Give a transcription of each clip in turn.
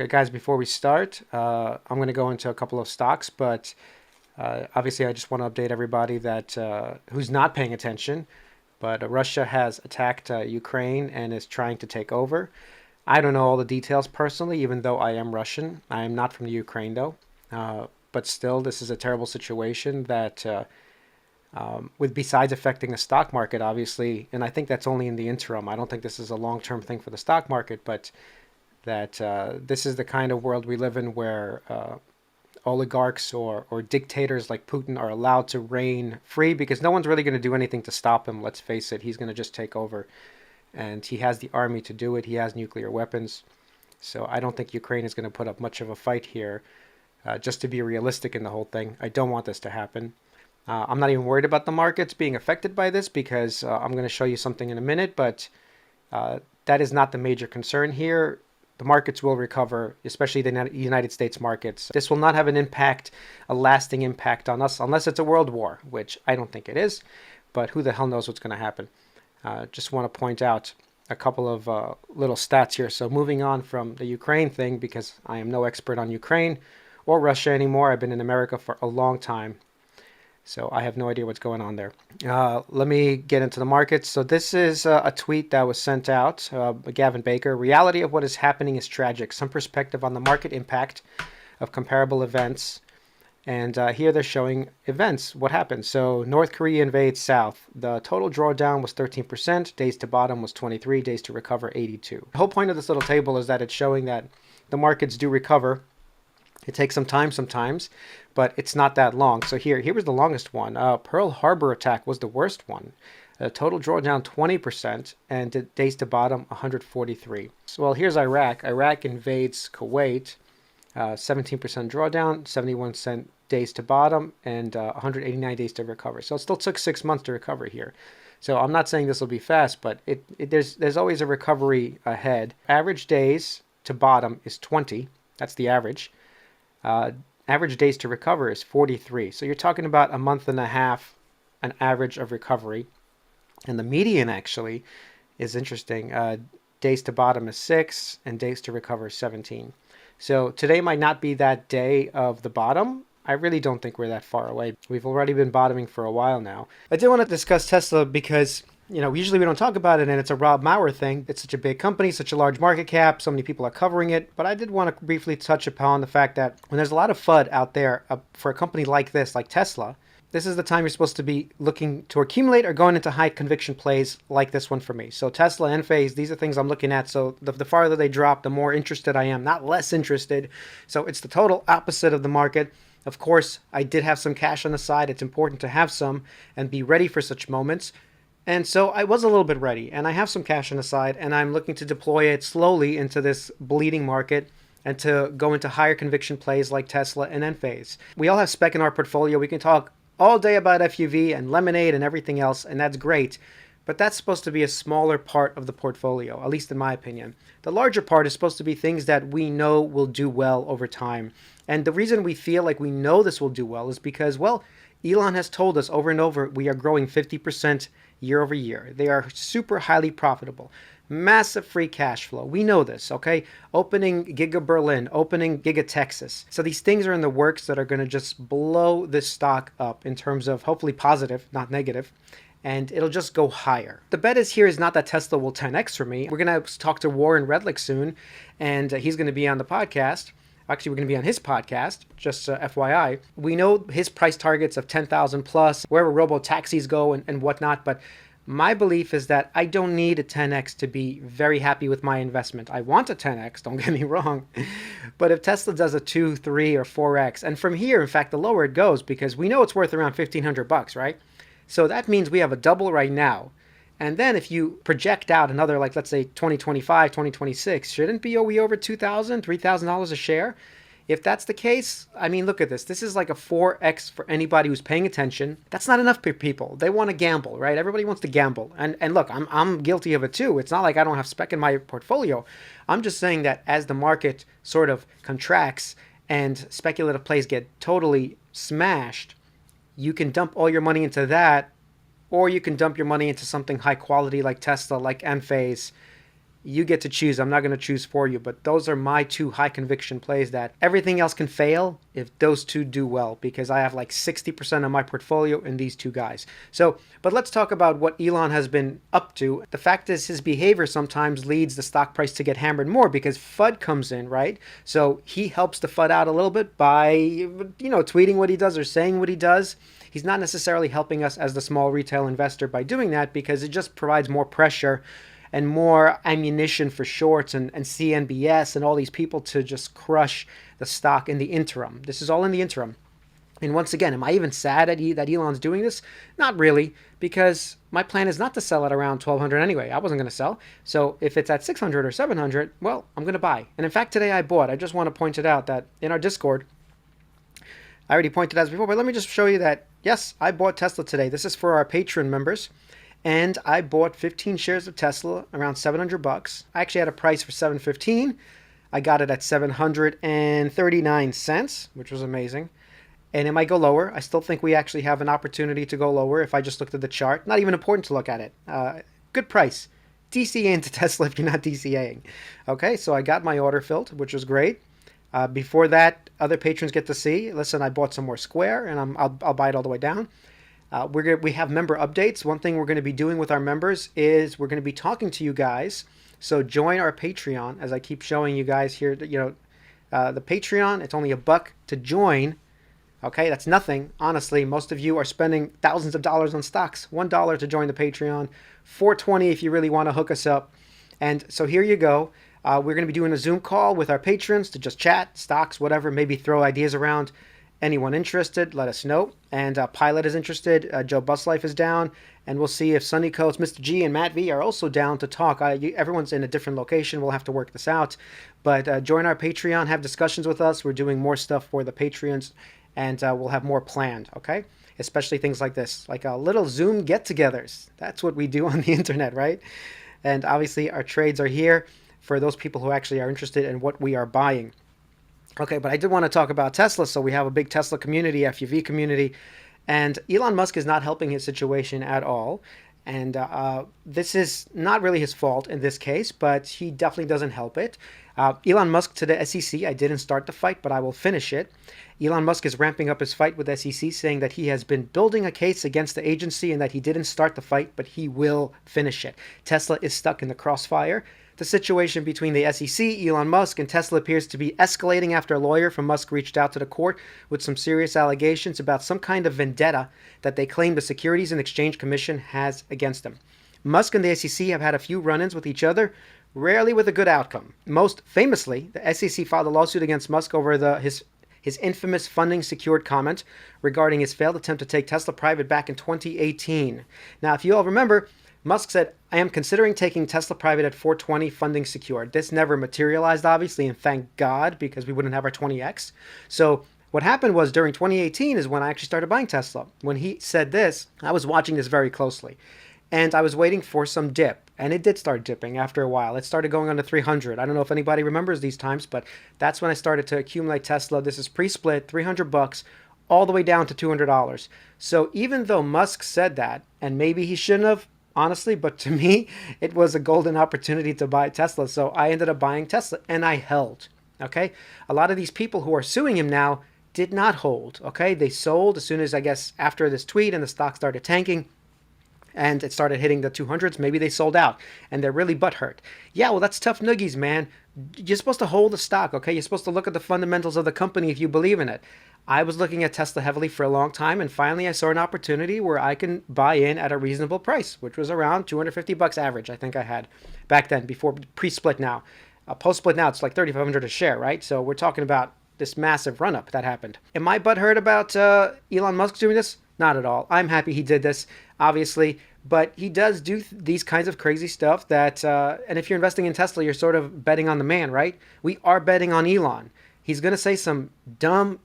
Okay, guys, before we start, I'm going to go into a couple of stocks, but obviously I just want to update everybody that who's not paying attention, but Russia has attacked Ukraine and is trying to take over. I don't know all the details personally, even though I am Russian. I am not from the Ukraine, though. But still, this is a terrible situation that, with besides affecting the stock market, obviously, and I think that's only in the interim. I don't think this is a long-term thing for the stock market, but that this is the kind of world we live in where oligarchs or dictators like Putin are allowed to reign free because no one's really going to do anything to stop him. Let's face it, he's going to just take over. And he has the army to do it. He has nuclear weapons. So I don't think Ukraine is going to put up much of a fight here. Just to be realistic in the whole thing, I don't want this to happen. I'm not even worried about the markets being affected by this because I'm going to show you something in a minute, but that is not the major concern here. The markets will recover, especially the United States markets. This will not have an impact, a lasting impact on us, unless it's a world war, which I don't think it is, but who the hell knows what's going to happen. Just want to point out a couple of little stats here. So moving on from the Ukraine thing, because I am no expert on Ukraine or Russia anymore. I've been in America for a long time, so I have no idea what's going on there. Let me get into the markets. So this is a tweet that was sent out by Gavin Baker. Reality of what is happening is tragic. Some perspective on the market impact of comparable events. And here they're showing events, what happened. So North Korea invades South. The total drawdown was 13%. Days to bottom was 23. Days to recover, 82. The whole point of this little table is that it's showing that the markets do recover. It takes some time sometimes, but it's not that long. So here was the longest one. Pearl Harbor attack was the worst one. Total drawdown 20% and days to bottom 143. So, well, here's Iraq. Iraq invades Kuwait. 17% drawdown, 71 cent days to bottom, and 189 days to recover. So it still took 6 months to recover here. So I'm not saying this will be fast, but there's always a recovery ahead. Average days to bottom is 20. That's the average. Average days to recover is 43. So you're talking about a month and a half, an average of recovery. And the median actually is interesting. Days to bottom is 6 and days to recover is 17. So today might not be that day of the bottom. I really don't think we're that far away. We've already been bottoming for a while now. I did want to discuss Tesla because, usually we don't talk about it and it's a Rob Maurer thing. It's such a big company, such a large market cap, so many people are covering it. But I did want to briefly touch upon the fact that when there's a lot of FUD out there for a company like this, like Tesla, this is the time you're supposed to be looking to accumulate or going into high conviction plays like this one for me. So Tesla, ENPH, these are things I'm looking at. So the farther they drop, the more interested I am, not less interested. So it's the total opposite of the market. Of course, I did have some cash on the side. It's important to have some and be ready for such moments. And so I was a little bit ready, and I have some cash on the side, and I'm looking to deploy it slowly into this bleeding market and to go into higher conviction plays like Tesla and ENPH. We all have spec in our portfolio. We can talk all day about FUV and lemonade and everything else, and that's great. But that's supposed to be a smaller part of the portfolio, at least in my opinion. The larger part is supposed to be things that we know will do well over time. And the reason we feel like we know this will do well is because, well, Elon has told us over and over we are growing 50% year over year. They are super highly profitable. Massive free cash flow. We know this, okay? Opening Giga Berlin, opening Giga Texas. So these things are in the works that are going to just blow this stock up in terms of hopefully positive, not negative. And it'll just go higher. The bet is not that Tesla will 10x for me. We're going to talk to Warren Redlich soon, and he's going to be on the podcast. Actually, we're going to be on his podcast, just FYI. We know his price targets of 10,000 plus, wherever robo-taxis go and whatnot, but my belief is that I don't need a 10x to be very happy with my investment. I want a 10x, don't get me wrong. But if Tesla does a 2, 3, or 4x, and from here, in fact, the lower it goes, because we know it's worth around $1,500, right? So that means we have a double right now. And then if you project out another, like let's say 2025, 2026, shouldn't be we over $2,000, $3,000 a share? If that's the case, I mean, look at this. This is like a 4x for anybody who's paying attention. That's not enough for people. They want to gamble, right? Everybody wants to gamble. And look, I'm guilty of it too. It's not like I don't have spec in my portfolio. I'm just saying that as the market sort of contracts and speculative plays get totally smashed, you can dump all your money into that, or you can dump your money into something high quality like Tesla, like ENPH, You get to choose. I'm not going to choose for you, but those are my two high conviction plays that everything else can fail if those two do well, because I have like 60% of my portfolio in these two guys. So, but let's talk about what Elon has been up to. The fact is his behavior sometimes leads the stock price to get hammered more because FUD comes in, right? So he helps the FUD out a little bit by, tweeting what he does or saying what he does. He's not necessarily helping us as the small retail investor by doing that, because it just provides more pressure and more ammunition for shorts and CNBS and all these people to just crush the stock in the interim. This is all in the interim. And once again, am I even sad that Elon's doing this? Not really, because my plan is not to sell at around 1,200 anyway. I wasn't going to sell. So if it's at 600 or 700, well, I'm going to buy. And in fact, today I bought. I just want to point it out that in our Discord, I already pointed out before, but let me just show you that, yes, I bought Tesla today. This is for our Patreon members. And I bought 15 shares of Tesla, around $700. I actually had a price for $715. I got it at 739 cents, which was amazing. And it might go lower. I still think we actually have an opportunity to go lower if I just looked at the chart. Not even important to look at it. Good price. DCA into Tesla if you're not DCAing. Okay, so I got my order filled, which was great. Before that, other patrons get to see. Listen, I bought some more Square, and I'll buy it all the way down. We have member updates. One thing we're going to be doing with our members is we're going to be talking to you guys. So join our Patreon, as I keep showing you guys here. The Patreon, it's only $1 to join. Okay, that's nothing. Honestly, most of you are spending thousands of dollars on stocks. $1 to join the Patreon, $4.20 if you really want to hook us up. And so here you go. We're going to be doing a Zoom call with our patrons to just chat, stocks, whatever, maybe throw ideas around. Anyone interested, let us know. And Pilot is interested. Joe Buslife is down. And we'll see if Sunny Coates, Mr. G, and Matt V are also down to talk. Everyone's in a different location. We'll have to work this out. But join our Patreon. Have discussions with us. We're doing more stuff for the Patreons. And we'll have more planned, okay? Especially things like this, like little Zoom get-togethers. That's what we do on the internet, right? And obviously our trades are here for those people who actually are interested in what we are buying. Okay, but I did want to talk about Tesla. So we have a big Tesla community, FUV community, and Elon Musk is not helping his situation at all. And this is not really his fault in this case, but he definitely doesn't help it. Elon Musk to the SEC, I didn't start the fight, but I will finish it. Elon Musk is ramping up his fight with SEC, saying that he has been building a case against the agency and that he didn't start the fight, but he will finish it. Tesla is stuck in the crossfire. The situation between the SEC, Elon Musk, and Tesla appears to be escalating after a lawyer from Musk reached out to the court with some serious allegations about some kind of vendetta that they claim the Securities and Exchange Commission has against them. Musk and the SEC have had a few run-ins with each other, rarely with a good outcome. Most famously, the SEC filed a lawsuit against Musk over his infamous funding secured comment regarding his failed attempt to take Tesla private back in 2018. Now, if you all remember, Musk said, I am considering taking Tesla private at 420 funding secured. This never materialized, obviously, and thank God, because we wouldn't have our 20X. So what happened was during 2018 is when I actually started buying Tesla. When he said this, I was watching this very closely. And I was waiting for some dip. And it did start dipping after a while. It started going under 300. I don't know if anybody remembers these times, but that's when I started to accumulate Tesla. This is pre-split, $300, all the way down to $200. So even though Musk said that, and maybe he shouldn't have, honestly, but to me, it was a golden opportunity to buy Tesla. So I ended up buying Tesla, and I held, okay? A lot of these people who are suing him now did not hold, okay? They sold as soon as, I guess, after this tweet and the stock started tanking, and it started hitting the 200s, maybe they sold out, and they're really butthurt. Yeah, well, that's tough noogies, man. You're supposed to hold the stock, okay? You're supposed to look at the fundamentals of the company if you believe in it. I was looking at Tesla heavily for a long time, and finally I saw an opportunity where I can buy in at a reasonable price, which was around $250 average, I think I had back then, before pre-split now. Post-split now, it's like $3,500 a share, right? So we're talking about this massive run-up that happened. Am I butthurt about Elon Musk doing this? Not at all. I'm happy he did this, obviously, but he does do these kinds of crazy stuff that, and if you're investing in Tesla, you're sort of betting on the man, right? We are betting on Elon. He's going to say some dumb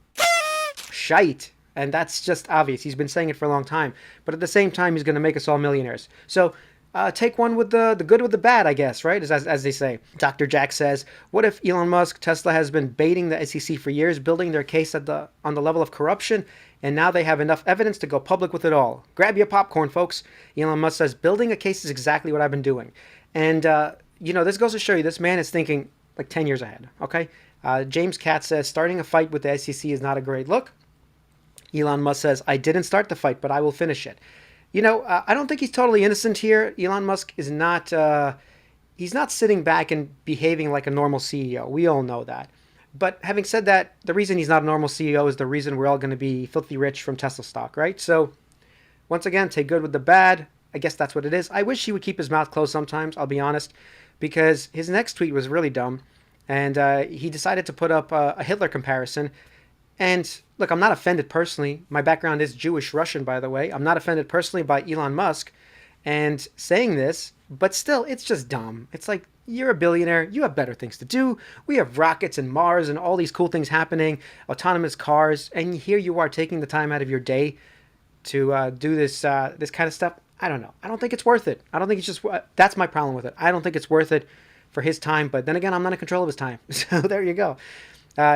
shite, and that's just obvious. He's been saying it for a long time, but at the same time, he's going to make us all millionaires. So take one with the good with the bad, I guess, right? As they say. Dr. Jack says, what if Elon Musk, Tesla has been baiting the SEC for years, building their case on the level of corruption, and now they have enough evidence to go public with it all? Grab your popcorn, folks. Elon Musk says, building a case is exactly what I've been doing. And this goes to show you this man is thinking like 10 years ahead, okay? James Katz says, starting a fight with the SEC is not a great look. Elon Musk says, I didn't start the fight, but I will finish it. I don't think he's totally innocent here. Elon Musk is not, he's not sitting back and behaving like a normal CEO. We all know that. But having said that, the reason he's not a normal CEO is the reason we're all going to be filthy rich from Tesla stock, right? So once again, take good with the bad. I guess that's what it is. I wish he would keep his mouth closed sometimes, I'll be honest, because his next tweet was really dumb. And he decided to put up a Hitler comparison. And look, I'm not offended personally. My background is Jewish Russian, by the way. I'm not offended personally by Elon Musk and saying this, but still, it's just dumb. It's like, you're a billionaire. You have better things to do. We have rockets and Mars and all these cool things happening, autonomous cars, and here you are taking the time out of your day to do this this kind of stuff. I don't know. I don't think it's worth it. I don't think it's just, that's my problem with it. I don't think it's worth it for his time, but then again, I'm not in control of his time. So there you go.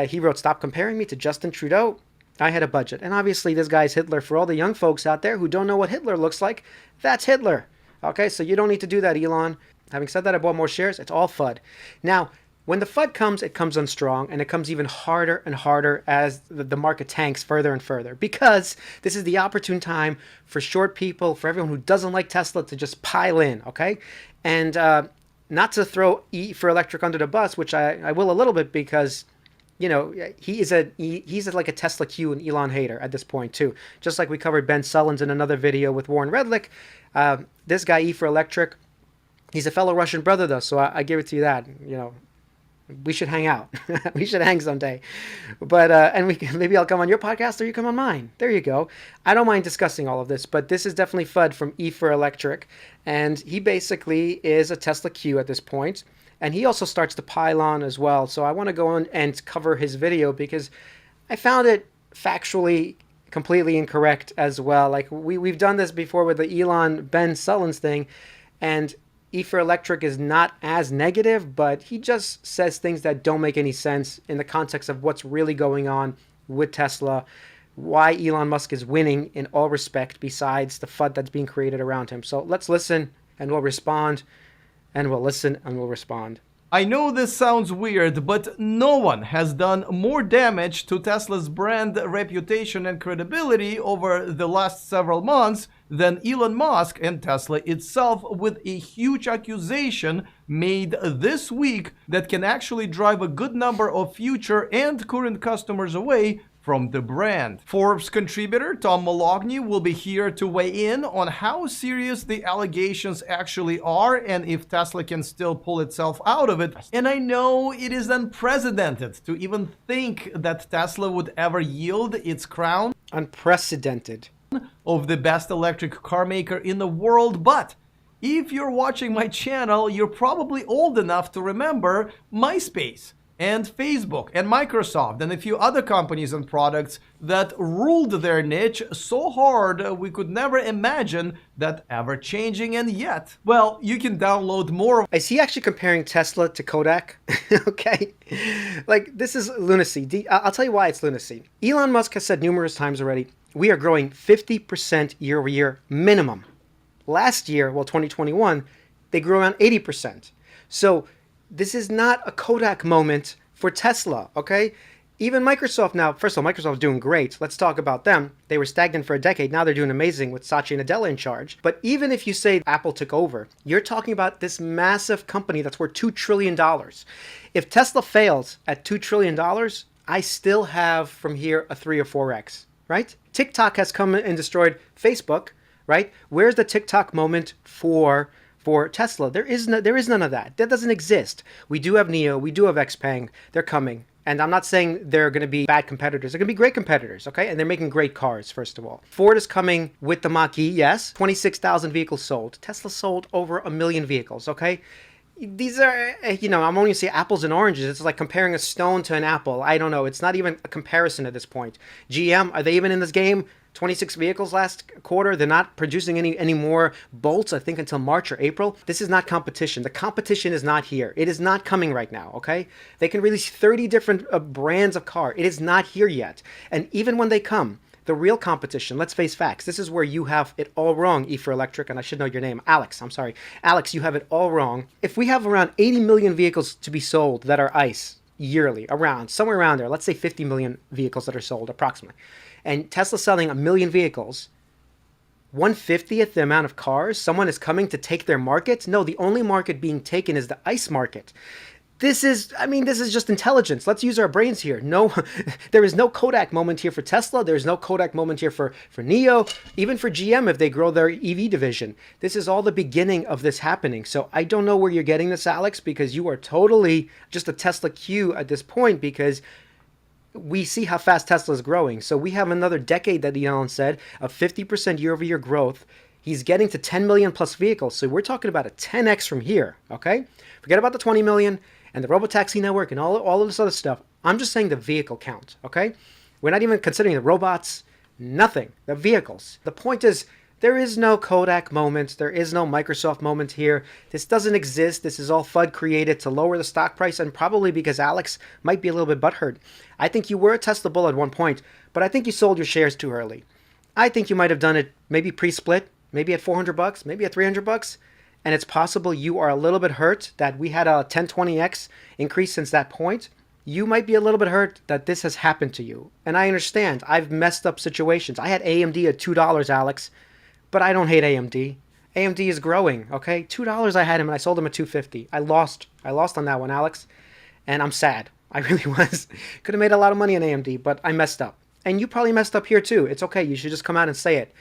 He wrote, stop comparing me to Justin Trudeau. I had a budget. And obviously this guy's Hitler. For all the young folks out there who don't know what Hitler looks like, that's Hitler. Okay, so you don't need to do that, Elon. Having said that, I bought more shares. It's all FUD. Now, when the FUD comes, it comes on strong, and it comes even harder and harder as the market tanks further and further, because this is the opportune time for short people, for everyone who doesn't like Tesla, to just pile in, okay? And not to throw E for Electric under the bus, which I will a little bit, because he's like a Tesla Q and Elon hater at this point too. Just like we covered Ben Sullins in another video with Warren Redlick. This guy E for Electric, he's a fellow Russian brother though, so I give it to you that, we should hang out. We should hang someday. But and maybe I'll come on your podcast or you come on mine. There you go. I don't mind discussing all of this, but this is definitely FUD from E for Electric, and he basically is a Tesla Q at this point. And he also starts to pile on as well. So I want to go on and cover his video because I found it factually completely incorrect as well. Like we've done this before with the Elon Ben Sullins thing, and E for Electric is not as negative, but he just says things that don't make any sense in the context of what's really going on with Tesla, why Elon Musk is winning in all respect besides the FUD that's being created around him. So let's listen and we'll respond. And we'll listen and we'll respond. I know this sounds weird, but no one has done more damage to Tesla's brand reputation and credibility over the last several months than Elon Musk and Tesla itself, with a huge accusation made this week that can actually drive a good number of future and current customers away from the brand. Forbes contributor Tom Moloughney will be here to weigh in on how serious the allegations actually are and if Tesla can still pull itself out of it. And I know it is unprecedented to even think that Tesla would ever yield its crown unprecedented of the best electric car maker in the world, but if you're watching my channel, you're probably old enough to remember MySpace and Facebook and Microsoft and a few other companies and products that ruled their niche so hard we could never imagine that ever changing. And yet, well, you can download more. Is he actually comparing Tesla to Kodak? Okay. Like, this is lunacy. I'll tell you why it's lunacy. Elon Musk has said numerous times already, we are growing 50% year over year minimum. Last year, well, 2021, they grew around 80%. So this is not a Kodak moment for Tesla, okay? Even Microsoft now, first of all, Microsoft's doing great. Let's talk about them. They were stagnant for a decade. Now they're doing amazing with Satya Nadella in charge. But even if you say Apple took over, you're talking about this massive company that's worth $2 trillion. If Tesla fails at $2 trillion, I still have from here a 3 or 4x, right? TikTok has come and destroyed Facebook, right? Where's the TikTok moment for Tesla? There is none of that. That doesn't exist. We do have NIO, we do have Xpeng. They're coming. And I'm not saying they're going to be bad competitors. They're going to be great competitors, okay? And they're making great cars, first of all. Ford is coming with the Mach-E, yes. 26,000 vehicles sold. Tesla sold over 1 million vehicles, okay? These are, I'm only saying apples and oranges. It's like comparing a stone to an apple. I don't know. It's not even a comparison at this point. GM, are they even in this game? 26 vehicles last quarter. They're not producing any more bolts, I think, until March or April. This is not competition. The competition is not here. It is not coming right now, okay? They can release 30 different brands of car. It is not here yet. And even when they come, The real competition, let's face facts. This is where you have it all wrong, E for Electric, and I should know your name. Alex, I'm sorry. Alex, you have it all wrong. If we have around 80 million vehicles to be sold that are ICE yearly, somewhere around there, let's say 50 million vehicles that are sold approximately, and Tesla's selling 1 million vehicles, 1/50th the amount of cars, someone is coming to take their market? No, the only market being taken is the ICE market. This is just intelligence. Let's use our brains here. No, there is no Kodak moment here for Tesla. There's no Kodak moment here for NIO, even for GM if they grow their EV division. This is all the beginning of this happening. So I don't know where you're getting this, Alex, because you are totally just a Tesla Q at this point, because we see how fast Tesla is growing. So we have another decade that Elon said of 50% year-over-year growth. He's getting to 10 million plus vehicles. So we're talking about a 10x from here, okay? Forget about the 20 million and the robotaxi network and all of this other stuff. I'm just saying the vehicle count, okay? We're not even considering the robots, nothing, the vehicles. The point is, there is no Kodak moment. There is no Microsoft moment here. This doesn't exist. This is all FUD created to lower the stock price, and probably because Alex might be a little bit butthurt. I think you were a Tesla bull at one point, but I think you sold your shares too early. I think you might have done it maybe pre-split, maybe at $400, maybe at $300. And it's possible you are a little bit hurt that we had a 10-20x increase since that point. You might be a little bit hurt that this has happened to you. And I understand. I've messed up situations. I had AMD at $2, Alex, but I don't hate AMD. AMD is growing, okay? $2 I had him and I sold him at $2.50. I lost on that one, Alex. And I'm sad. I really was. Could have made a lot of money on AMD, but I messed up. And you probably messed up here too. It's okay. You should just come out and say it.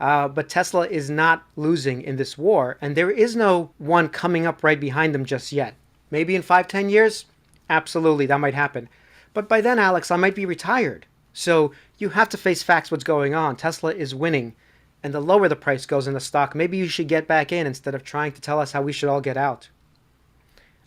But Tesla is not losing in this war, and there is no one coming up right behind them just yet. Maybe in 5-10 years? Absolutely, that might happen. But by then, Alex, I might be retired. So you have to face facts what's going on. Tesla is winning, and the lower the price goes in the stock, maybe you should get back in instead of trying to tell us how we should all get out.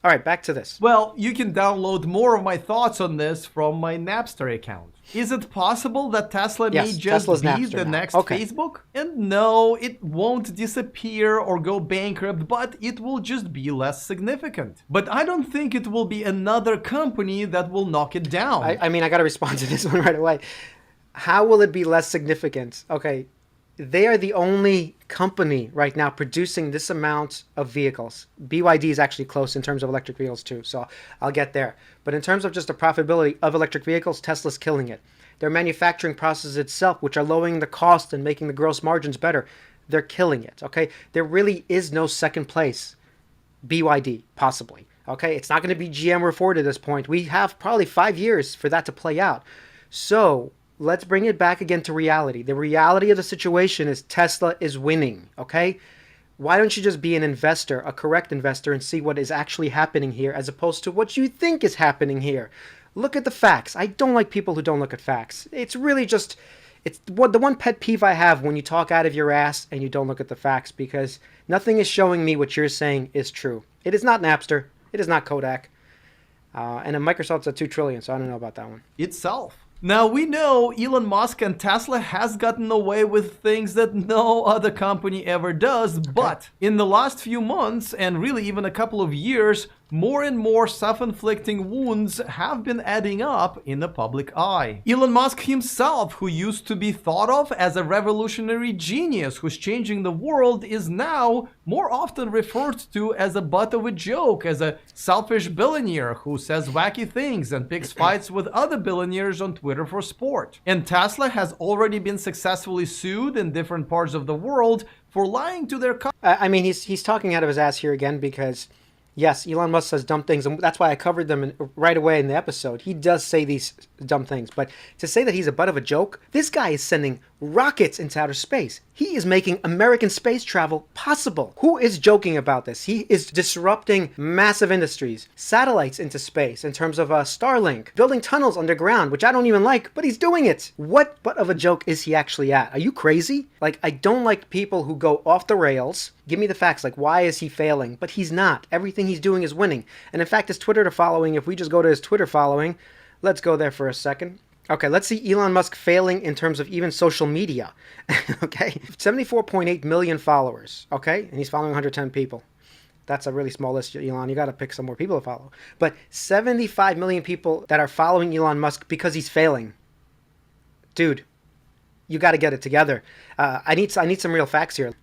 All right, back to this. Well, you can download more of my thoughts on this from my Napster account. Is it possible that Tesla may just Tesla's be Napster the now. next Okay. Facebook? And no, it won't disappear or go bankrupt, but it will just be less significant. But I don't think it will be another company that will knock it down. I got to respond to this one right away. How will it be less significant? Okay, they are the only company right now producing this amount of vehicles. BYD is actually close in terms of electric vehicles too, so I'll get there. But in terms of just the profitability of electric vehicles, Tesla's killing it. Their manufacturing process itself, which are lowering the cost and making the gross margins better, they're killing it, okay? There really is no second place. BYD, possibly, okay? It's not going to be GM or Ford at this point. We have probably 5 years for that to play out. So let's bring it back again to reality. The reality of the situation is Tesla is winning, okay? Why don't you just be an investor, a correct investor, and see what is actually happening here as opposed to what you think is happening here? Look at the facts. I don't like people who don't look at facts. It's really just, it's the one pet peeve I have when you talk out of your ass and you don't look at the facts, because nothing is showing me what you're saying is true. It is not Napster. It is not Kodak. And then Microsoft's at $2 trillion, so I don't know about that one. Itself. Now, we know Elon Musk and Tesla has gotten away with things that no other company ever does, but in the last few months, and really even a couple of years, more and more self-inflicting wounds have been adding up in the public eye. Elon Musk himself, who used to be thought of as a revolutionary genius who's changing the world, is now more often referred to as a butt of a joke, as a selfish billionaire who says wacky things and picks fights with other billionaires on Twitter for sport. And Tesla has already been successfully sued in different parts of the world for lying to their customers. He's talking out of his ass here again because, yes, Elon Musk says dumb things, and that's why I covered them right away in the episode. He does say these dumb things, but to say that he's a butt of a joke, this guy is sending rockets into outer space. He is making American space travel possible. Who is joking about this? He is disrupting massive industries, satellites into space in terms of Starlink, building tunnels underground, which I don't even like, but he's doing it. What butt of a joke is he actually at? Are you crazy? Like, I don't like people who go off the rails. Give me the facts, like why is he failing? But he's not. Everything he's doing is winning. And in fact, his Twitter following, if we just go to his Twitter following, let's go there for a second. Okay, let's see Elon Musk failing in terms of even social media. Okay, 74.8 million followers. Okay, and he's following 110 people. That's a really small list, Elon. You got to pick some more people to follow. But 75 million people that are following Elon Musk because he's failing. Dude, you got to get it together. I need some real facts here.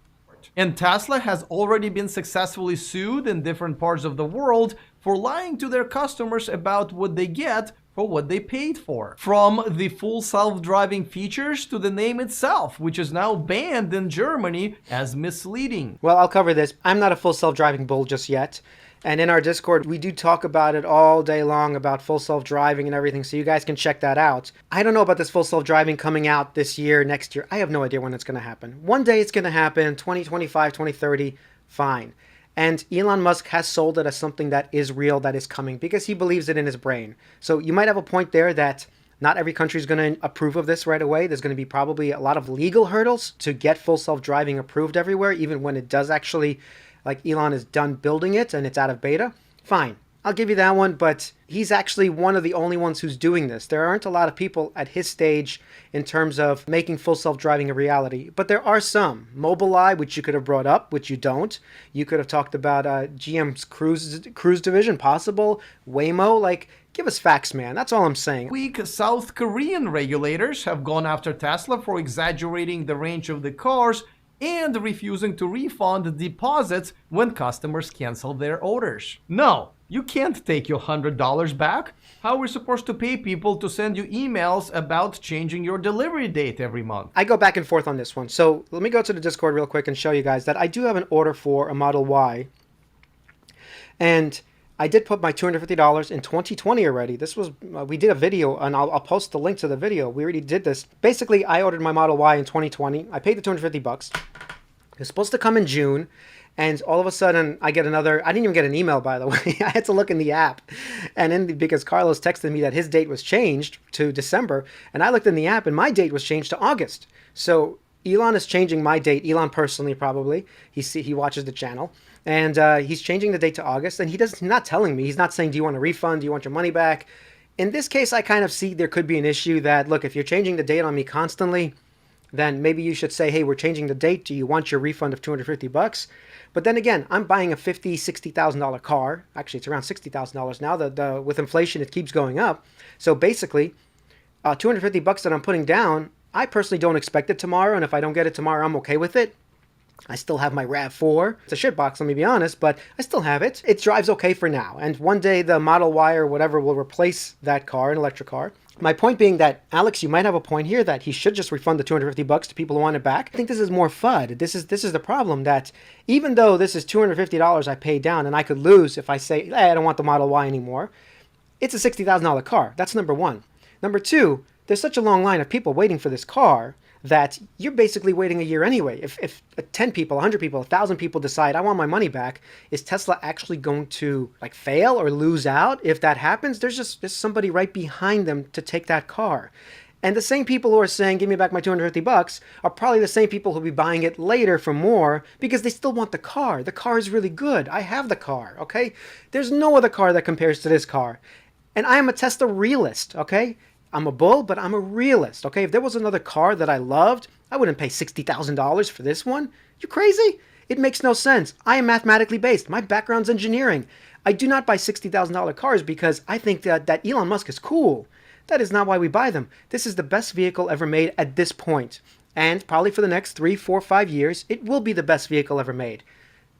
And Tesla has already been successfully sued in different parts of the world for lying to their customers about what they get for what they paid for. From the full self-driving features to the name itself, which is now banned in Germany as misleading. Well, I'll cover this. I'm not a full self-driving bull just yet. And in our Discord, we do talk about it all day long about full self-driving and everything, so you guys can check that out. I don't know about this full self-driving coming out this year, next year. I have no idea when it's going to happen. One day it's going to happen, 2025, 2030, fine. And Elon Musk has sold it as something that is real, that is coming, because he believes it in his brain. So you might have a point there that not every country is going to approve of this right away. There's going to be probably a lot of legal hurdles to get full self-driving approved everywhere, even when it does actually, like Elon is done building it and it's out of beta. Fine, I'll give you that one, but he's actually one of the only ones who's doing this. There aren't a lot of people at his stage in terms of making full self-driving a reality, but there are some. Mobileye, which you could have brought up, which you don't. You could have talked about GM's cruise division, possible. Waymo, like, give us facts, man. That's all I'm saying. Weak South Korean regulators have gone after Tesla for exaggerating the range of the cars and refusing to refund deposits when customers cancel their orders. No, you can't take your $100 back. How are we supposed to pay people to send you emails about changing your delivery date every month? I go back and forth on this one. So let me go to the Discord real quick and show you guys that I do have an order for a Model Y. And I did put my $250 in 2020 already. This was, we did a video, and I'll post the link to the video. We already did this. Basically, I ordered my Model Y in 2020. I paid the $250. It was supposed to come in June, and all of a sudden, I get another, I didn't even get an email, by the way. I had to look in the app, and because Carlos texted me that his date was changed to December, and I looked in the app, and my date was changed to August. So Elon is changing my date, Elon personally probably. He watches the channel. And he's changing the date to August, and he's not telling me. He's not saying, do you want a refund? Do you want your money back? In this case, I kind of see there could be an issue that, look, if you're changing the date on me constantly, then maybe you should say, hey, we're changing the date. Do you want your refund of $250? But then again, I'm buying a $50,000, $60,000 car. Actually, it's around $60,000 now. With inflation, it keeps going up. So basically, $250 that I'm putting down, I personally don't expect it tomorrow. And if I don't get it tomorrow, I'm okay with it. I still have my RAV4. It's a shitbox, let me be honest, but I still have it. It drives okay for now. And one day the Model Y or whatever will replace that car, an electric car. My point being that, Alex, you might have a point here that he should just refund the $250 to people who want it back. I think this is more FUD. This is the problem, that even though this is $250 I paid down and I could lose if I say, hey, I don't want the Model Y anymore, it's a $60,000 car. That's number one. Number two, there's such a long line of people waiting for this car that you're basically waiting a year anyway. If 10 people, 100 people, 1,000 people decide, I want my money back, is Tesla actually going to like fail or lose out? If that happens, there's somebody right behind them to take that car. And the same people who are saying, give me back my $250 are probably the same people who'll be buying it later for more because they still want the car. The car is really good. I have the car, okay? There's no other car that compares to this car. And I am a Tesla realist, okay? I'm a bull, but I'm a realist, okay? If there was another car that I loved, I wouldn't pay $60,000 for this one. You crazy? It makes no sense. I am mathematically based. My background's engineering. I do not buy $60,000 cars because I think that Elon Musk is cool. That is not why we buy them. This is the best vehicle ever made at this point. And probably for the next 3, 4, 5 years, it will be the best vehicle ever made.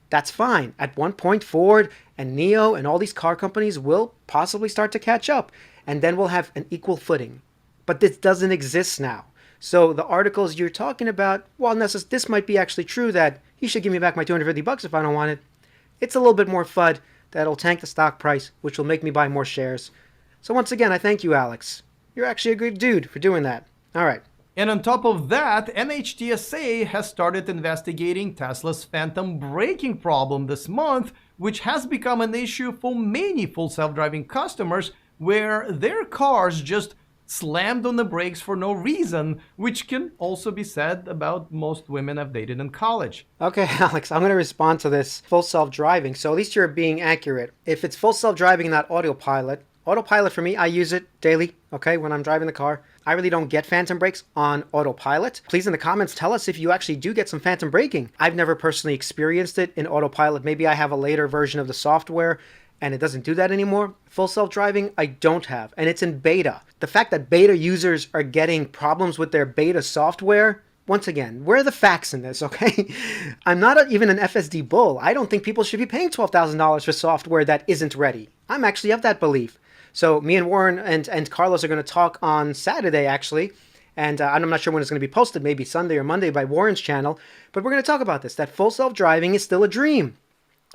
That's fine. At one point, Ford and NIO and all these car companies will possibly start to catch up. And then we'll have an equal footing. But this doesn't exist now. So the articles you're talking about, well, this might be actually true that he should give me back my $250 if I don't want it. It's a little bit more FUD that'll tank the stock price, which will make me buy more shares. So once again, I thank you, Alex. You're actually a good dude for doing that. All right. And on top of that, NHTSA has started investigating Tesla's phantom braking problem this month, which has become an issue for many full self-driving customers where their cars just slammed on the brakes for no reason, which can also be said about most women I've dated in college. Okay, Alex, I'm going to respond to this full self-driving. So at least you're being accurate. If it's full self-driving, not autopilot for me, I use it daily, okay, when I'm driving the car. I really don't get phantom brakes on autopilot. Please in the comments tell us if you actually do get some phantom braking. I've never personally experienced it in autopilot. Maybe I have a later version of the software. and it doesn't do that anymore. Full self-driving, I don't have, and it's in beta. The fact that beta users are getting problems with their beta software, once again, where are the facts in this, okay? I'm not even an FSD bull. I don't think people should be paying $12,000 for software that isn't ready. I'm actually of that belief. So me and Warren and Carlos are going to talk on Saturday, actually, and I'm not sure when it's going to be posted, maybe Sunday or Monday by Warren's channel, but we're going to talk about this, that full self-driving is still a dream.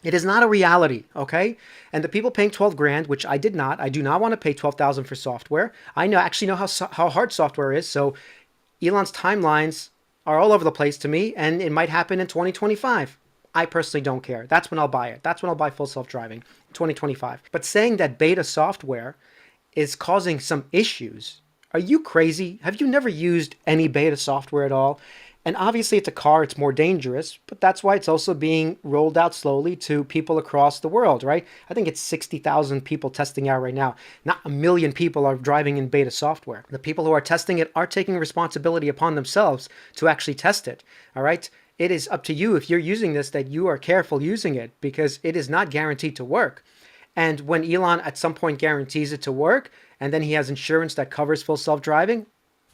It is not a reality, okay? And the people paying 12 grand, which I did not, I do not want to pay 12,000 for software. I actually know how hard software is, so Elon's timelines are all over the place to me, and it might happen in 2025. I personally don't care. That's when I'll buy it. That's when I'll buy full self-driving, 2025. But saying that beta software is causing some issues, are you crazy? Have you never used any beta software at all? And obviously it's a car, it's more dangerous, but that's why it's also being rolled out slowly to people across the world, right? I think it's 60,000 people testing out right now. Not a million people are driving in beta software. The people who are testing it are taking responsibility upon themselves to actually test it, all right? It is up to you if you're using this that you are careful using it because it is not guaranteed to work. And when Elon at some point guarantees it to work, and then he has insurance that covers full self-driving,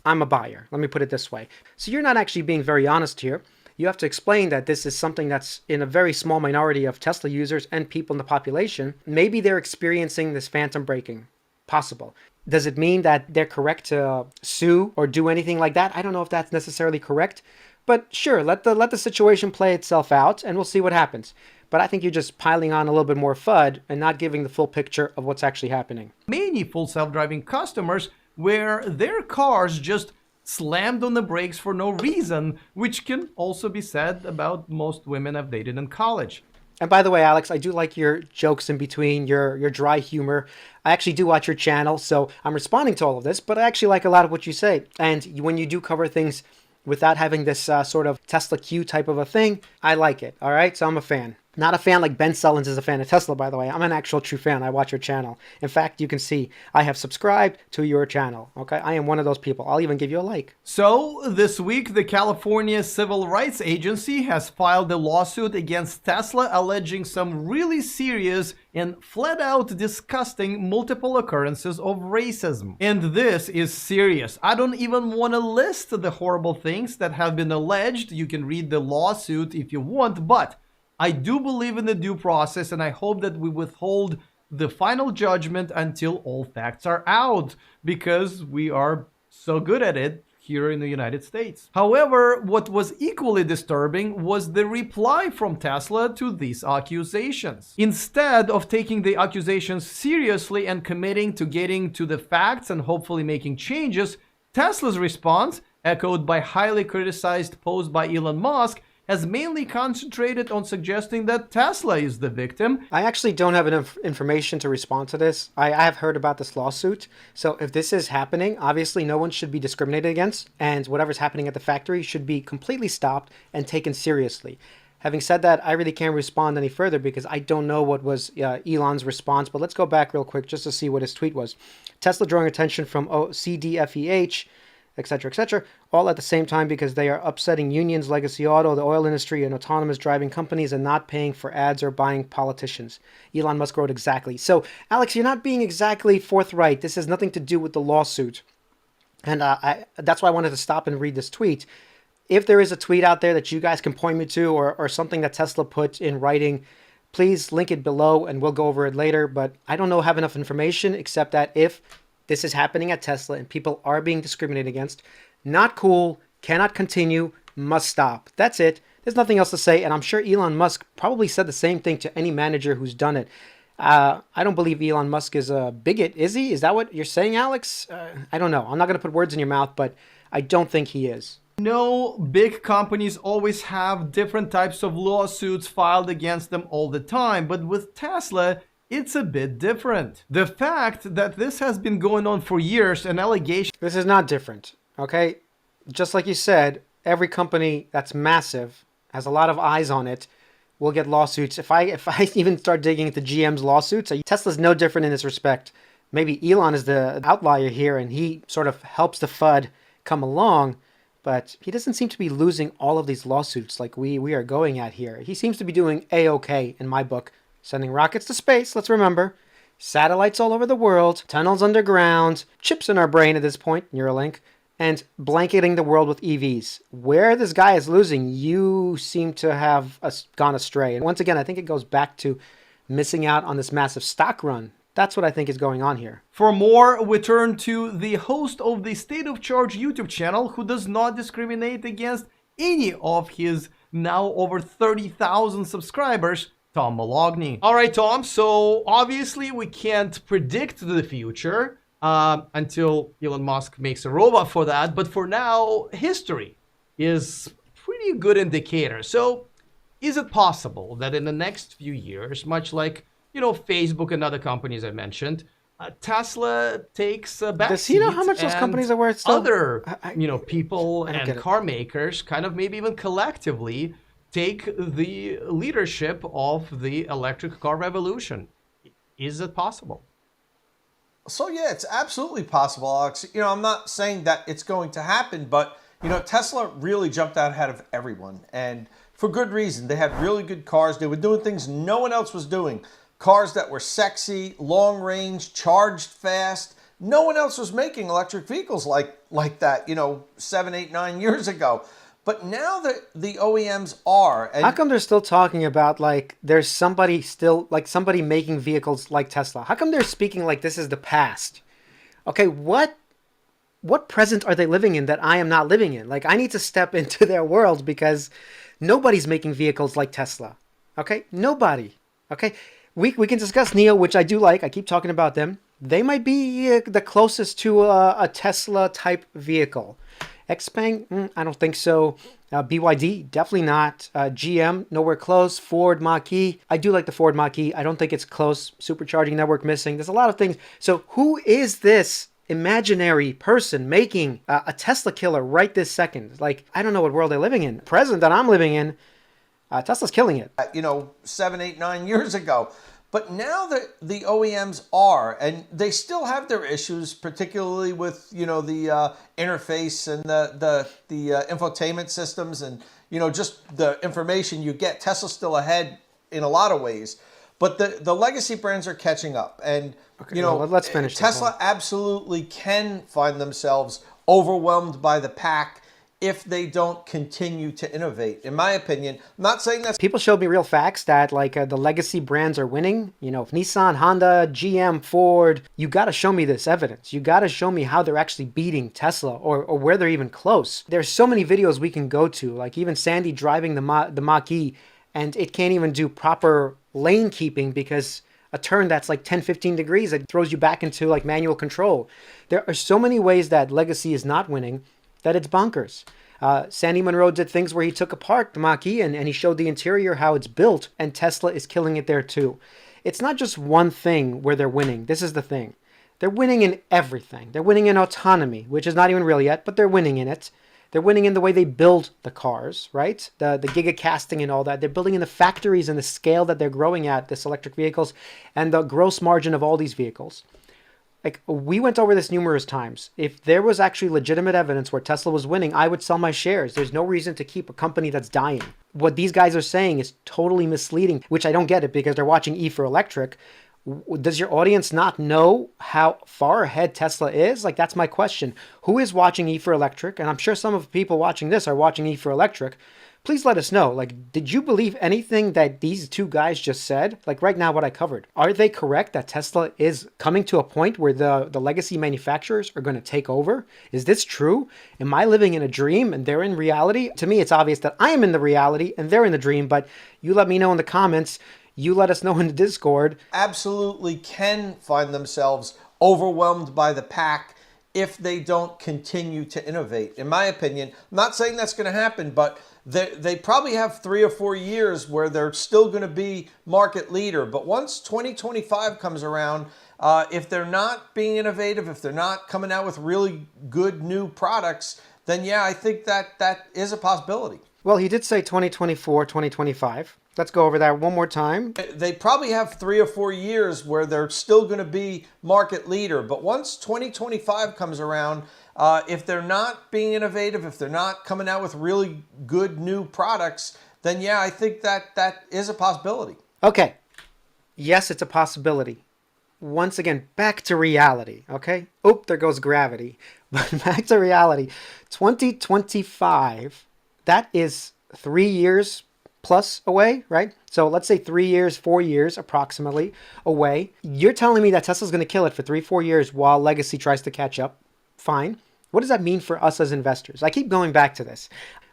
I'm a buyer. Let me put it this way. So you're not actually being very honest here. You have to explain that this is something that's in a very small minority of Tesla users and people in the population. Maybe they're experiencing this phantom braking. Possible. Does it mean that they're correct to sue or do anything like that? I don't know if that's necessarily correct. But sure, let the situation play itself out and we'll see what happens. But I think you're just piling on a little bit more FUD and not giving the full picture of what's actually happening. Many full self-driving customers where their cars just slammed on the brakes for no reason, which can also be said about most women I've dated in college. And by the way, Alex, I do like your jokes in between, your dry humor. I actually do watch your channel, so I'm responding to all of this, but I actually like a lot of what you say. And when you do cover things without having this sort of Tesla Q type of a thing, I like it, all right? So I'm a fan. Not a fan like Ben Sullins is a fan of Tesla, by the way. I'm an actual true fan. I watch your channel. In fact, you can see I have subscribed to your channel, okay? I am one of those people. I'll even give you a like. So, this week, the California Civil Rights Agency has filed a lawsuit against Tesla alleging some really serious and flat-out disgusting multiple occurrences of racism. And this is serious. I don't even want to list the horrible things that have been alleged. You can read the lawsuit if you want, but I do believe in the due process, and I hope that we withhold the final judgment until all facts are out, because we are so good at it here in the United States. However, what was equally disturbing was the reply from Tesla to these accusations. Instead of taking the accusations seriously and committing to getting to the facts and hopefully making changes, Tesla's response, echoed by highly criticized post by Elon Musk, has mainly concentrated on suggesting that Tesla is the victim. I actually don't have enough information to respond to this. I have heard about this lawsuit. So if this is happening, obviously no one should be discriminated against, and whatever's happening at the factory should be completely stopped and taken seriously. Having said that, I really can't respond any further because I don't know what was Elon's response, but let's go back real quick just to see what his tweet was. Tesla drawing attention from CDFEH, etc., all at the same time because they are upsetting unions, legacy auto, the oil industry, and autonomous driving companies and not paying for ads or buying politicians. Elon Musk wrote exactly. So, Alex, you're not being exactly forthright. This has nothing to do with the lawsuit. And that's why I wanted to stop and read this tweet. If there is a tweet out there that you guys can point me to or something that Tesla put in writing, please link it below and we'll go over it later. But I don't have enough information except that if this is happening at Tesla and people are being discriminated against, not cool, cannot continue, must stop. That's it. There's nothing else to say. And I'm sure Elon Musk probably said the same thing to any manager who's done it. I don't believe Elon Musk is a bigot, is he? Is that what you're saying, Alex? I don't know. I'm not going to put words in your mouth, but I don't think he is. No, big companies always have different types of lawsuits filed against them all the time, but with Tesla, it's a bit different. The fact that this has been going on for years, an allegation... This is not different, okay? Just like you said, every company that's massive, has a lot of eyes on it, will get lawsuits. If I even start digging into GM's lawsuits, Tesla's no different in this respect. Maybe Elon is the outlier here and he sort of helps the FUD come along, but he doesn't seem to be losing all of these lawsuits like we are going at here. He seems to be doing A-okay in my book. sending rockets to space, let's remember, satellites all over the world, tunnels underground, chips in our brain at this point, Neuralink, and blanketing the world with EVs. Where this guy is losing, you seem to have gone astray. And once again, I think it goes back to missing out on this massive stock run. That's what I think is going on here. For more, we turn to the host of the State of Charge YouTube channel, who does not discriminate against any of his now over 30,000 subscribers, Tom Malogny. All right, Tom, so obviously we can't predict the future until Elon Musk makes a robot for that, but for now, history is a pretty good indicator. So is it possible that in the next few years, much like, you know, Facebook and other companies I mentioned, Tesla takes a back Does he know how much those companies are worth still? Other, you know, people and it. car makers kind of maybe even collectively take the leadership of the electric car revolution. Is it possible? So yeah, it's absolutely possible, Alex. You know, I'm not saying that it's going to happen, but you know, Tesla really jumped out ahead of everyone, and for good reason. They had really good cars. They were doing things no one else was doing. Cars that were sexy, long range, charged fast. No one else was making electric vehicles like that, you know, 7, 8, 9 years ago. But now that the OEMs are... And how come they're still talking about, like, there's somebody still, like, somebody making vehicles like Tesla? How come they're speaking like this is the past? Okay, what present are they living in that I am not living in? Like, I need to step into their world because nobody's making vehicles like Tesla. Okay? Nobody. Okay? We can discuss NIO, which I do like. I keep talking about them. They might be the closest to a Tesla-type vehicle. Xpeng, I don't think so. BYD, definitely not. GM, nowhere close. Ford Mach-E, I do like the Ford Mach-E. I don't think it's close. Supercharging network missing. There's a lot of things. So who is this imaginary person making a Tesla killer right this second? Like, I don't know what world they're living in. Present that I'm living in, Tesla's killing it. You know, 7, 8, 9 years ago. But now that the OEMs are, and they still have their issues, particularly with, you know, the interface and the infotainment systems and, you know, just the information you get. Tesla's still ahead in a lot of ways. But the legacy brands are catching up. And, okay, you know, well, let's finish Tesla absolutely can find themselves overwhelmed by the pack if they don't continue to innovate. In my opinion, I'm not saying that's... People showed me real facts that, like, the legacy brands are winning. You know, Nissan, Honda, GM, Ford. You got to show me this evidence. You got to show me how they're actually beating Tesla or where they're even close. There's so many videos we can go to, like even Sandy driving the Mach-E, and it can't even do proper lane keeping because a turn that's like 10, 15 degrees, it throws you back into like manual control. There are so many ways that legacy is not winning that it's bonkers. Sandy Munro did things where he took apart the Mach-E and he showed the interior, how it's built, and Tesla is killing it there too. It's not just one thing where they're winning. This is the thing. They're winning in everything. They're winning in autonomy, which is not even real yet, but they're winning in it. They're winning in the way they build the cars, right? The gigacasting and all that. They're building in the factories and the scale that they're growing at, this electric vehicles, and the gross margin of all these vehicles. Like, we went over this numerous times. If there was actually legitimate evidence where Tesla was winning, I would sell my shares. There's no reason to keep a company that's dying. What these guys are saying is totally misleading, which I don't get it because they're watching E for Electric. Does your audience not know how far ahead Tesla is? Like, that's my question. Who is watching E for Electric? And I'm sure some of the people watching this are watching E for Electric. Please let us know. Like, did you believe anything that these two guys just said? Like right now, what I covered. Are they correct that Tesla is coming to a point where the legacy manufacturers are going to take over? Is this true? Am I living in a dream and they're in reality? To me, it's obvious that I am in the reality and they're in the dream, but you let me know in the comments. You let us know in the Discord. Absolutely can find themselves overwhelmed by the pack if they don't continue to innovate. In my opinion, I'm not saying that's going to happen, but they probably have 3 or 4 years where they're still going to be market leader. But once 2025 comes around, if they're not being innovative, if they're not coming out with really good new products, then yeah, I think that is a possibility. Well, he did say 2024, 2025. Let's go over that one more time. They probably have 3 or 4 years where they're still going to be market leader. But once 2025 comes around, if they're not being innovative, if they're not coming out with really good new products, then yeah, I think that is a possibility. Okay. Yes, it's a possibility. Once again, back to reality, okay? Oh, there goes gravity. But back to reality. 2025, that is 3 years plus away, right? So let's say 3 years, 4 years approximately away. You're telling me that Tesla's going to kill it for 3, 4 years while legacy tries to catch up. Fine. What does that mean for us as investors? I keep going back to this.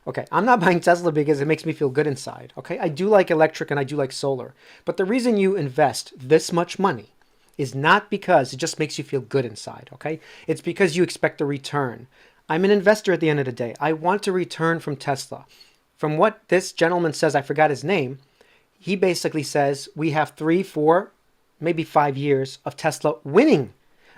Okay, I'm not buying Tesla because it makes me feel good inside, okay? I do like electric and I do like solar. But the reason you invest this much money is not because it just makes you feel good inside, okay? It's because you expect a return. I'm an investor at the end of the day. I want a return from Tesla. From what this gentleman says, I forgot his name, he basically says we have 3, 4, maybe 5 years of Tesla winning,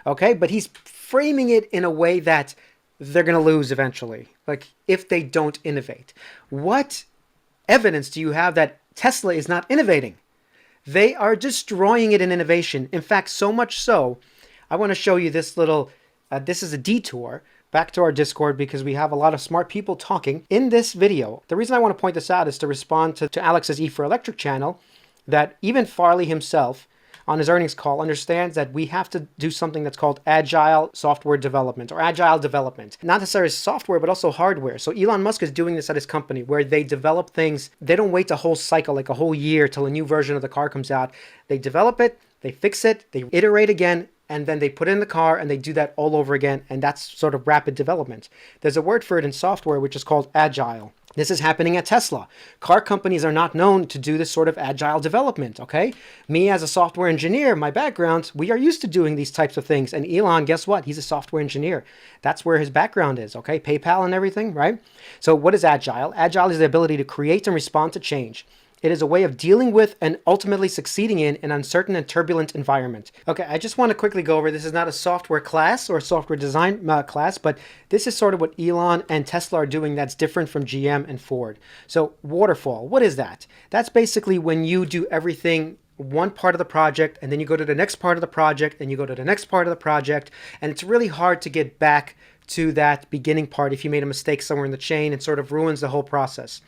okay? But he's framing it in a way that they're going to lose eventually, like if they don't innovate. What evidence do you have that Tesla is not innovating? They are destroying it in innovation. In fact, so much so, I want to show you this little, this is a detour back to our Discord because we have a lot of smart people talking in this video. The reason I want to point this out is to respond to Alex's E for Electric channel, that even Farley himself on his earnings call understands that we have to do something that's called agile software development or agile development. Not necessarily software, but also hardware. So Elon Musk is doing this at his company where they develop things. They don't wait a whole cycle, like a whole year till a new version of the car comes out. They develop it, they fix it, they iterate again, and then they put it in the car and they do that all over again. And that's sort of rapid development. There's a word for it in software, which is called agile. This is happening at Tesla. Car companies are not known to do this sort of agile development, okay? Me as a software engineer, my background, we are used to doing these types of things. And Elon, guess what? He's a software engineer. That's where his background is, okay? PayPal and everything, right? So what is agile? Agile is the ability to create and respond to change. It is a way of dealing with and ultimately succeeding in an uncertain and turbulent environment. Okay, I just want to quickly go over, this is not a software class or a software design class, but this is sort of what Elon and Tesla are doing that's different from GM and Ford. So Waterfall, what is that? That's basically when you do everything one part of the project and then you go to the next part of the project and you go to the next part of the project, and it's really hard to get back to that beginning part if you made a mistake somewhere in the chain. It sort of ruins the whole process.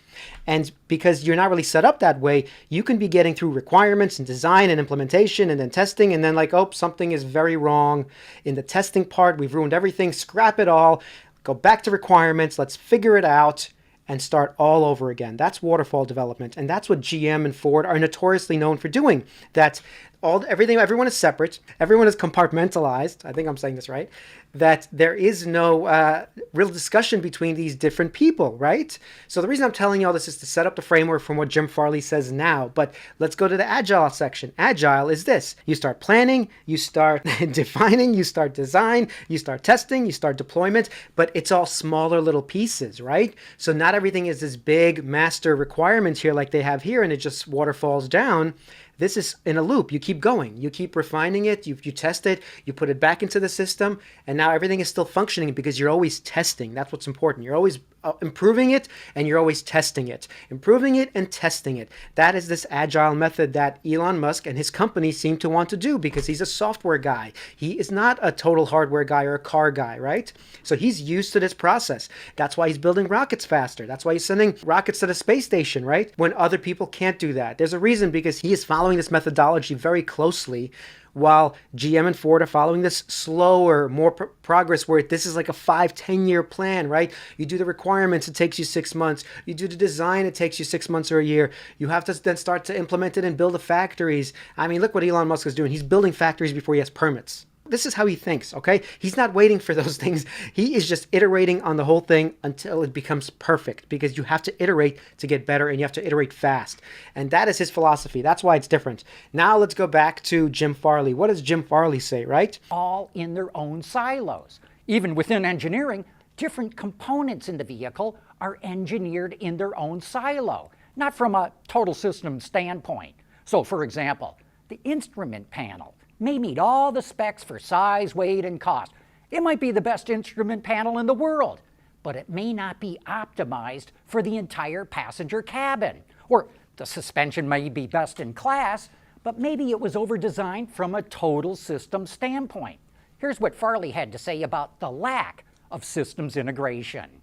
And because you're not really set up that way, you can be getting through requirements and design and implementation and then testing, and then like, oh, something is very wrong in the testing part. We've ruined everything. Scrap it all. Go back to requirements. Let's figure it out and start all over again. That's waterfall development. And that's what GM and Ford are notoriously known for doing. That everyone is separate. Everyone is compartmentalized. I think I'm saying this right. That there is no real discussion between these different people, right? So the reason I'm telling you all this is to set up the framework from what Jim Farley says now. But let's go to the Agile section. Agile is this. You start planning, you start defining, you start design, you start testing, you start deployment, but it's all smaller little pieces, right? So not everything is this big master requirement here like they have here and it just waterfalls down. This is in a loop. You keep going. You keep refining it. You test it. You put it back into the system. And now everything is still functioning because you're always testing. That's what's important. You're always improving it and you're always testing it. Improving it and testing it. That is this agile method that Elon Musk and his company seem to want to do because he's a software guy. He is not a total hardware guy or a car guy, right? So he's used to this process. That's why he's building rockets faster. That's why he's sending rockets to the space station, right? When other people can't do that. There's a reason because he is following this methodology very closely while GM and Ford are following this slower, more progress where this is like a 5-10 year plan, right? You do the requirements, it takes you 6 months. You do the design, it takes you 6 months or a year. You have to then start to implement it and build the factories. I mean, look what Elon Musk is doing. He's building factories before he has permits. This is how he thinks, okay? He's not waiting for those things. He is just iterating on the whole thing until it becomes perfect because you have to iterate to get better and you have to iterate fast. And that is his philosophy. That's why it's different. Now let's go back to Jim Farley. What does Jim Farley say, right? All in their own silos. Even within engineering, different components in the vehicle are engineered in their own silo, not from a total system standpoint. So for example, the instrument panel may meet all the specs for size, weight, and cost. It might be the best instrument panel in the world, but it may not be optimized for the entire passenger cabin. Or the suspension may be best in class, but maybe it was over-designed from a total system standpoint. Here's what Farley had to say about the lack of systems integration.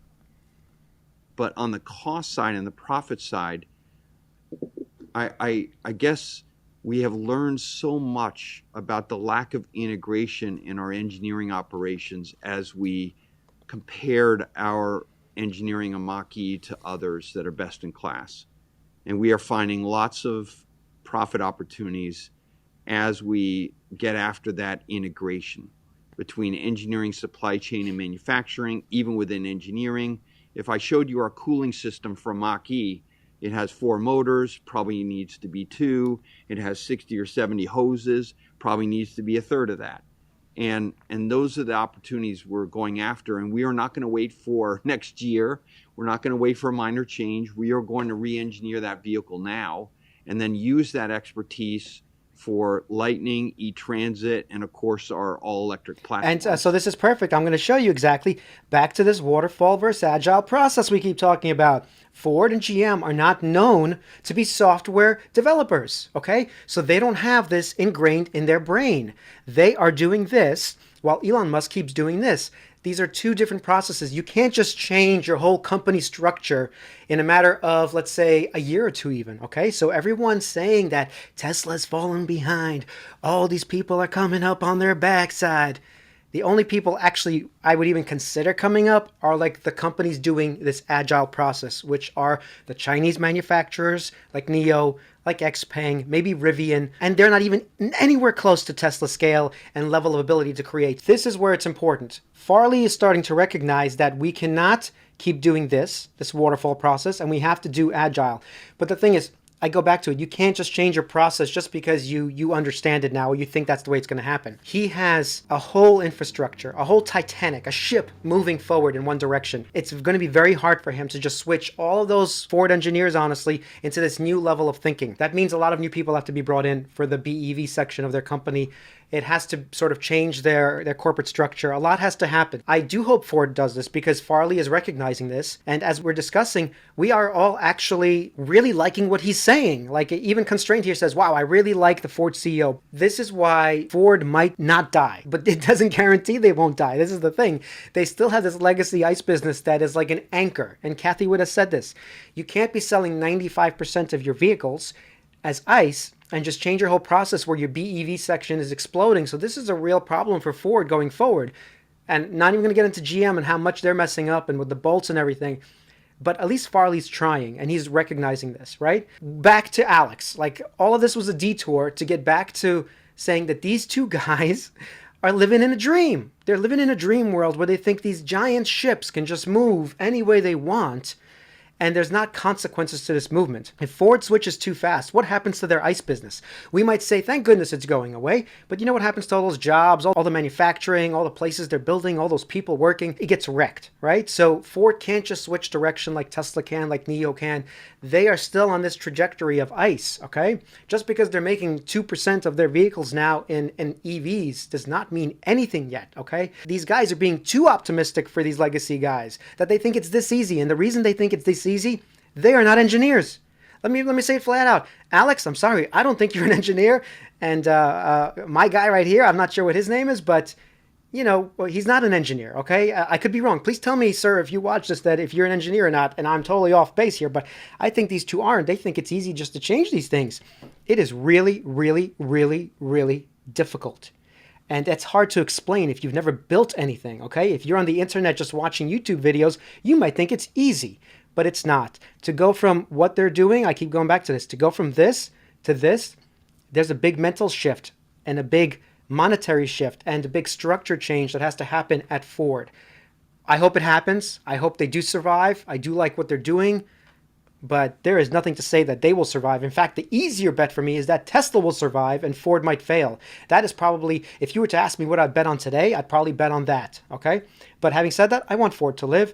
But on the cost side and the profit side, I guess we have learned so much about the lack of integration in our engineering operations as we compared our engineering of Mach-E to others that are best in class. And we are finding lots of profit opportunities as we get after that integration between engineering, supply chain, and manufacturing, even within engineering. If I showed you our cooling system from Mach-E, it has 4 motors, probably needs to be 2. It has 60 or 70 hoses, probably needs to be a third of that. And those are the opportunities we're going after. And we are not going to wait for next year. We're not going to wait for a minor change. We are going to re-engineer that vehicle now and then use that expertise for Lightning, E-Transit, and of course our all-electric platform. And so this is perfect. I'm going to show you exactly back to this waterfall versus agile process we keep talking about. Ford and GM are not known to be software developers, okay? So they don't have this ingrained in their brain. They are doing this while Elon Musk keeps doing this. These are two different processes. You can't just change your whole company structure in a matter of, let's say, a year or two even, okay? So everyone's saying that Tesla's fallen behind. All these people are coming up on their backside. The only people actually I would even consider coming up are like the companies doing this agile process, which are the Chinese manufacturers like NIO, like XPeng, maybe Rivian, and they're not even anywhere close to Tesla scale and level of ability to create. This is where it's important. Farley is starting to recognize that we cannot keep doing this waterfall process, and we have to do agile. But the thing is, I go back to it. You can't just change your process just because you understand it now or you think that's the way it's going to happen. He has a whole infrastructure, a whole Titanic, a ship moving forward in one direction. It's going to be very hard for him to just switch all of those Ford engineers, honestly, into this new level of thinking. That means a lot of new people have to be brought in for the BEV section of their company. It has to sort of change their corporate structure. A lot has to happen. I do hope Ford does this because Farley is recognizing this. And as we're discussing, we are all actually really liking what he's saying. Like even Constraint here says, wow, I really like the Ford CEO. This is why Ford might not die, but it doesn't guarantee they won't die. This is the thing. They still have this legacy ICE business that is like an anchor. And Kathy would have said this. You can't be selling 95% of your vehicles as ICE and just change your whole process where your BEV section is exploding. So this is a real problem for Ford going forward. And not even going to get into GM and how much they're messing up and with the bolts and everything. But at least Farley's trying and he's recognizing this, right? Back to Alex. Like all of this was a detour to get back to saying that these two guys are living in a dream. They're living in a dream world where they think these giant ships can just move any way they want. And there's not consequences to this movement. If Ford switches too fast, what happens to their ICE business? We might say, thank goodness it's going away, but you know what happens to all those jobs, all the manufacturing, all the places they're building, all those people working? It gets wrecked, right? So Ford can't just switch direction like Tesla can, like NIO can. They are still on this trajectory of ICE, okay? Just because they're making 2% of their vehicles now in EVs does not mean anything yet, okay? These guys are being too optimistic for these legacy guys, that they think it's this easy. And the reason they think it's this easy, they are not engineers. Let me say it flat out. Alex, I'm sorry, I don't think you're an engineer. And my guy right here, I'm not sure what his name is, but you know, he's not an engineer, okay? I could be wrong. Please tell me, sir, if you watch this, that if you're an engineer or not, and I'm totally off base here, but I think these two aren't. They think it's easy just to change these things. It is really, really, really, really difficult. And that's hard to explain if you've never built anything, okay? If you're on the internet just watching YouTube videos, you might think it's easy, but it's not. To go from what they're doing, I keep going back to this, to go from this to this, there's a big mental shift and a big monetary shift and a big structure change that has to happen at Ford. I hope it happens. I hope they do survive. I do like what they're doing, but there is nothing to say that they will survive. In fact, the easier bet for me is that Tesla will survive and Ford might fail. That is probably, if you were to ask me what I'd bet on today, I'd probably bet on that, okay? But having said that, I want Ford to live.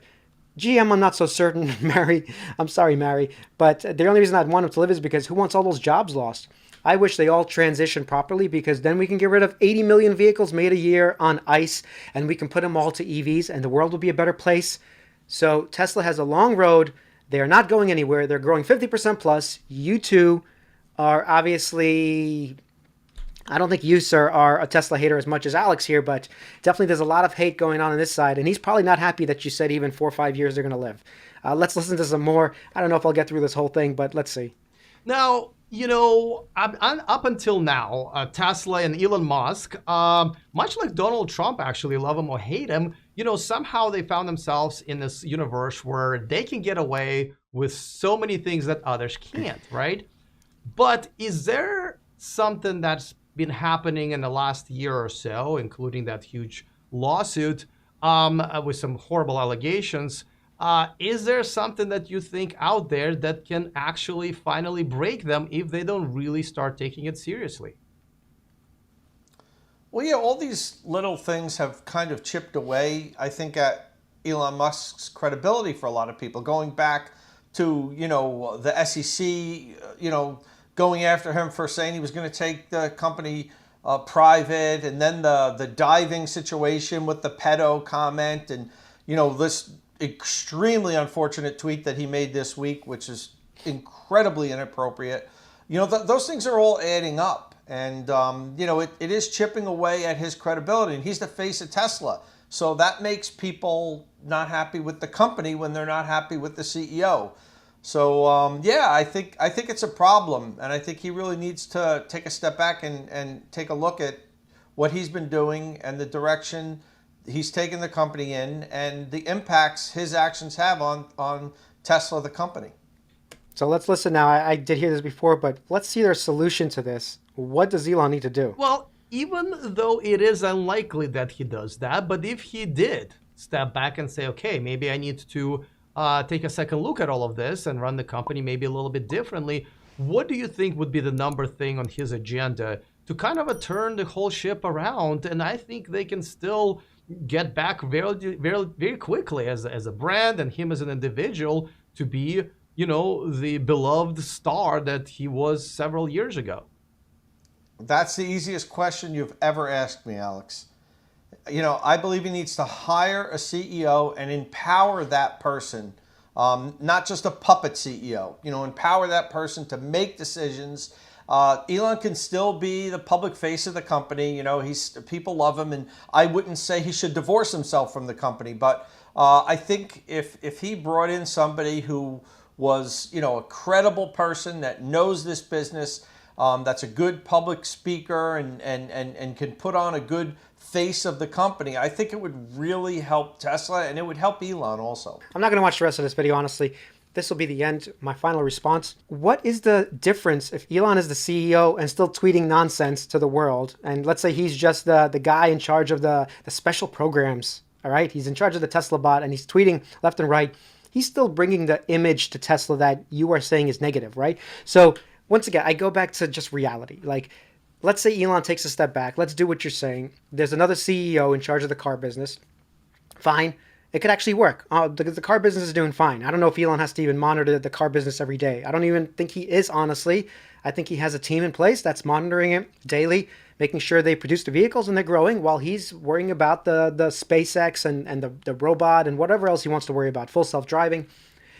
GM, I'm not so certain, Mary. I'm sorry, Mary. But the only reason I'd want them to live is because who wants all those jobs lost? I wish they all transition properly because then we can get rid of 80 million vehicles made a year on ICE and we can put them all to EVs and the world will be a better place. So Tesla has a long road. They are not going anywhere. They're growing 50% plus. You two are obviously, I don't think you, sir, are a Tesla hater as much as Alex here, but definitely there's a lot of hate going on this side. And he's probably not happy that you said even 4 or 5 years they're going to live. Let's listen to some more. I don't know if I'll get through this whole thing, but let's see. Now, up until now, Tesla and Elon Musk, much like Donald Trump, actually, love him or hate him, somehow they found themselves in this universe where they can get away with so many things that others can't, right? But is there something that's been happening in the last year or so, including that huge lawsuit with some horrible allegations? Is there something that you think out there that can actually finally break them if they don't really start taking it seriously? Well, yeah, all these little things have kind of chipped away, I think, at Elon Musk's credibility for a lot of people. Going back to, the SEC, going after him for saying he was going to take the company private, and then the diving situation with the pedo comment, and, this extremely unfortunate tweet that he made this week, which is incredibly inappropriate. Those things are all adding up. And, it is chipping away at his credibility. And he's the face of Tesla. So that makes people not happy with the company when they're not happy with the CEO. So, I think it's a problem. And I think he really needs to take a step back and take a look at what he's been doing and the direction he's taken the company in and the impacts his actions have on Tesla, the company. So let's listen now. I did hear this before, but let's see their solution to this. What does Elon need to do? Well, even though it is unlikely that he does that, but if he did step back and say, okay, maybe I need to take a second look at all of this and run the company maybe a little bit differently, what do you think would be the number thing on his agenda to kind of turn the whole ship around? And I think they can still get back very, very, very quickly as a brand and him as an individual to be, the beloved star that he was several years ago. That's the easiest question you've ever asked me, Alex. I believe he needs to hire a CEO and empower that person, not just a puppet CEO. Empower that person to make decisions. Elon can still be the public face of the company. People love him, and I wouldn't say he should divorce himself from the company. But I think if he brought in somebody who was, a credible person that knows this business, that's a good public speaker and can put on a good face of the company, I think it would really help Tesla, and it would help Elon also. I'm not going to watch the rest of this video, honestly. This will be the end, my final response. What is the difference if Elon is the CEO and still tweeting nonsense to the world? And let's say he's just the guy in charge of the special programs, all right? He's in charge of the Tesla bot and he's tweeting left and right. He's still bringing the image to Tesla that you are saying is negative, right? So once again, I go back to just reality. Like, let's say Elon takes a step back. Let's do what you're saying. There's another CEO in charge of the car business. Fine. It could actually work. The car business is doing fine. I don't know if Elon has to even monitor the car business every day. I don't even think he is, honestly. I think he has a team in place that's monitoring it daily, making sure they produce the vehicles and they're growing while he's worrying about the SpaceX and the robot and whatever else he wants to worry about, full self-driving.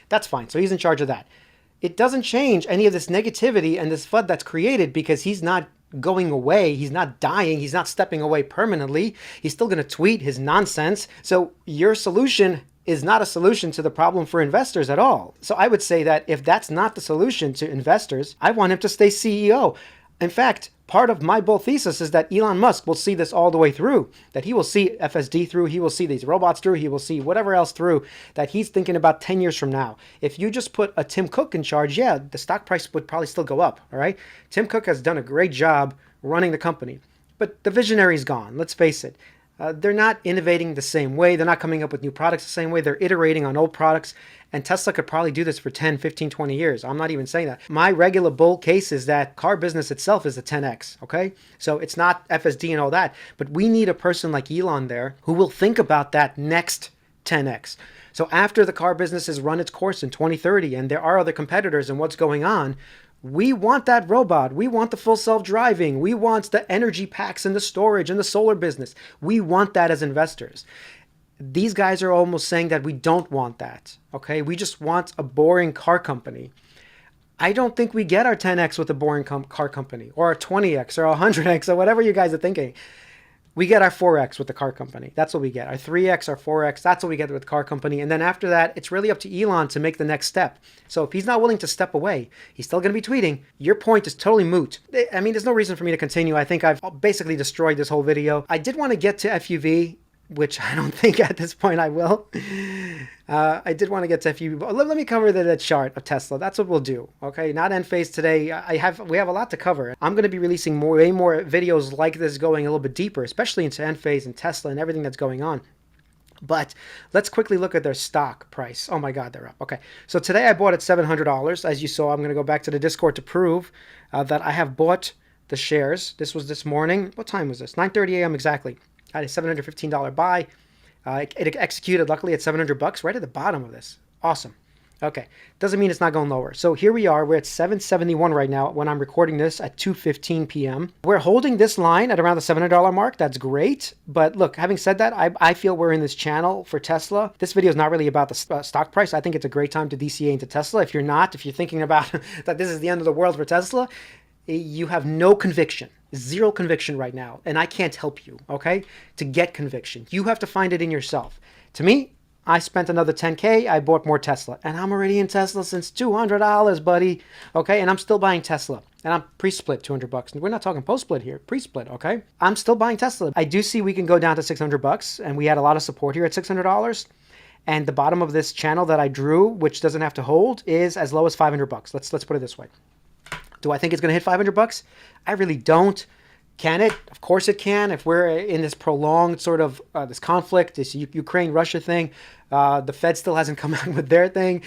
That's fine. So he's in charge of that. It doesn't change any of this negativity and this FUD that's created because he's not going away. He's not dying. He's not stepping away permanently. He's still going to tweet his nonsense. So your solution is not a solution to the problem for investors at all. So I would say that if that's not the solution to investors, I want him to stay CEO. In fact, part of my bull thesis is that Elon Musk will see this all the way through, that he will see FSD through, he will see these robots through, he will see whatever else through, that he's thinking about 10 years from now. If you just put a Tim Cook in charge, yeah, the stock price would probably still go up, all right? Tim Cook has done a great job running the company, but the visionary's gone, let's face it. They're not innovating the same way. They're not coming up with new products the same way. They're iterating on old products. And Tesla could probably do this for 10, 15, 20 years. I'm not even saying that. My regular bull case is that car business itself is a 10x, okay? So it's not FSD and all that. But we need a person like Elon there who will think about that next 10x. So after the car business has run its course in 2030 and there are other competitors and what's going on, we want that robot. We want the full self-driving. We want the energy packs and the storage and the solar business. We want that as investors. These guys are almost saying that we don't want that, okay? We just want a boring car company. I don't think we get our 10x with a boring car company or a 20x or a 100x or whatever you guys are thinking. we get our 4X with the car company. That's what we get. Our 3X, our 4X, that's what we get with the car company. And then after that, it's really up to Elon to make the next step. So if he's not willing to step away, he's still going to be tweeting. Your point is totally moot. I mean, there's no reason for me to continue. I think I've basically destroyed this whole video. I did want to get to FUV, which I don't think at this point I will. I did want to get to FUV, but let me cover the chart of Tesla. That's what we'll do, okay? Not end phase today. We have a lot to cover. I'm going to be releasing way more videos like this, going a little bit deeper, especially into end phase and Tesla and everything that's going on. But let's quickly look at their stock price. Oh my God, they're up. Okay, so today I bought at $700. As you saw, I'm going to go back to the Discord to prove that I have bought the shares. This was this morning. What time was this? 9:30 a.m. exactly. I had a $715 buy. It executed luckily at $700 right at the bottom of this. Awesome. Okay, doesn't mean it's not going lower. So here we are. We're at 771 right now when I'm recording this at 2:15 p.m. We're holding this line at around the $700 mark. That's great. But look, having said that, I feel we're in this channel for Tesla. This video is not really about the stock price. I think it's a great time to DCA into Tesla. If you're thinking about that this is the end of the world for Tesla, you have no conviction. Zero conviction right now, and I can't help you, okay? To get conviction, you have to find it in yourself. To me, I spent another 10K, I bought more Tesla, and I'm already in Tesla since $200, buddy, okay? And I'm still buying Tesla, and I'm pre-split $200. We're not talking post-split here, pre-split, okay? I'm still buying Tesla. I do see we can go down to $600, and we had a lot of support here at $600. And the bottom of this channel that I drew, which doesn't have to hold, is as low as $500. Let's put it this way. Do I think it's going to hit $500? I really don't. Can it? Of course it can. If we're in this prolonged sort of this conflict, this Ukraine-Russia thing, the Fed still hasn't come out with their thing.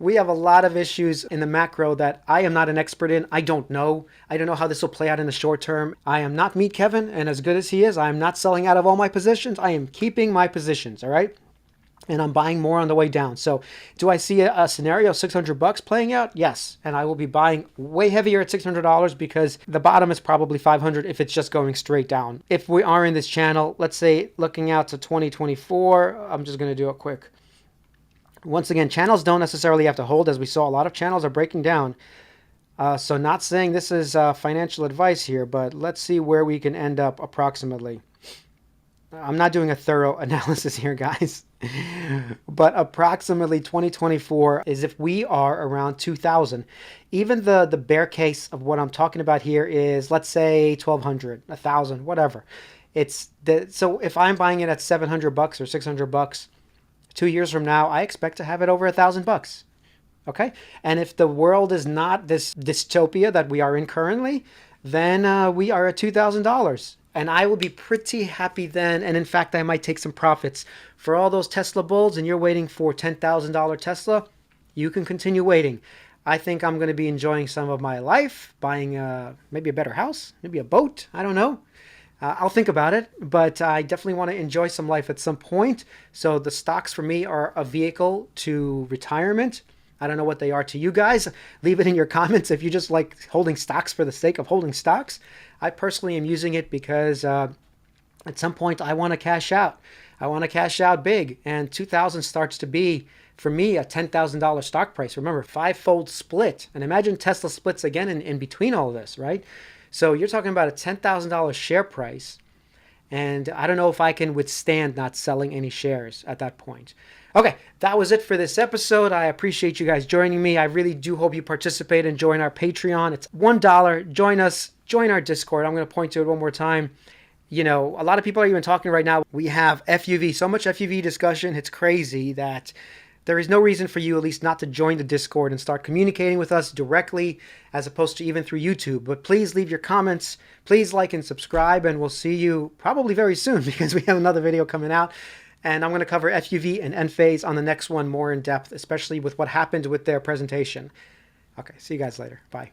We have a lot of issues in the macro that I am not an expert in. I don't know. I don't know how this will play out in the short term. I am not Meet Kevin, and as good as he is, I am not selling out of all my positions. I am keeping my positions, all right? And I'm buying more on the way down. So do I see a scenario of $600 playing out? Yes. And I will be buying way heavier at $600 because the bottom is probably $500 if it's just going straight down. If we are in this channel, let's say looking out to 2024, I'm just going to do it quick. Once again, channels don't necessarily have to hold. As we saw, a lot of channels are breaking down. So not saying this is financial advice here, but let's see where we can end up approximately. I'm not doing a thorough analysis here, guys. But approximately 2024 is if we are around 2,000. Even the bear case of what I'm talking about here is, let's say 1,200, 1,000, whatever. So if I'm buying it at $700 or $600, 2 years from now, I expect to have it over $1,000. Okay? And if the world is not this dystopia that we are in currently, then we are at $2,000. And I will be pretty happy then. And in fact, I might take some profits. For all those Tesla bulls and you're waiting for $10,000 Tesla, you can continue waiting. I think I'm going to be enjoying some of my life, buying maybe a better house, maybe a boat. I don't know. I'll think about it. But I definitely want to enjoy some life at some point. So the stocks for me are a vehicle to retirement. I don't know what they are to you guys. Leave it in your comments if you just like holding stocks for the sake of holding stocks. I personally am using it because at some point I want to cash out. I want to cash out big. And 2,000 starts to be, for me, a $10,000 stock price. Remember, 5-fold split. And imagine Tesla splits again in between all of this, right? So you're talking about a $10,000 share price. And I don't know if I can withstand not selling any shares at that point. Okay, that was it for this episode. I appreciate you guys joining me. I really do hope you participate and join our Patreon. It's $1. Join us. Join our Discord. I'm going to point to it one more time. You know, a lot of people are even talking right now. We have FUV, so much FUV discussion. It's crazy that there is no reason for you at least not to join the Discord and start communicating with us directly as opposed to even through YouTube. But please leave your comments. Please like and subscribe, and we'll see you probably very soon because we have another video coming out. And I'm going to cover FUV and end phase on the next one more in depth, especially with what happened with their presentation. Okay, see you guys later. Bye.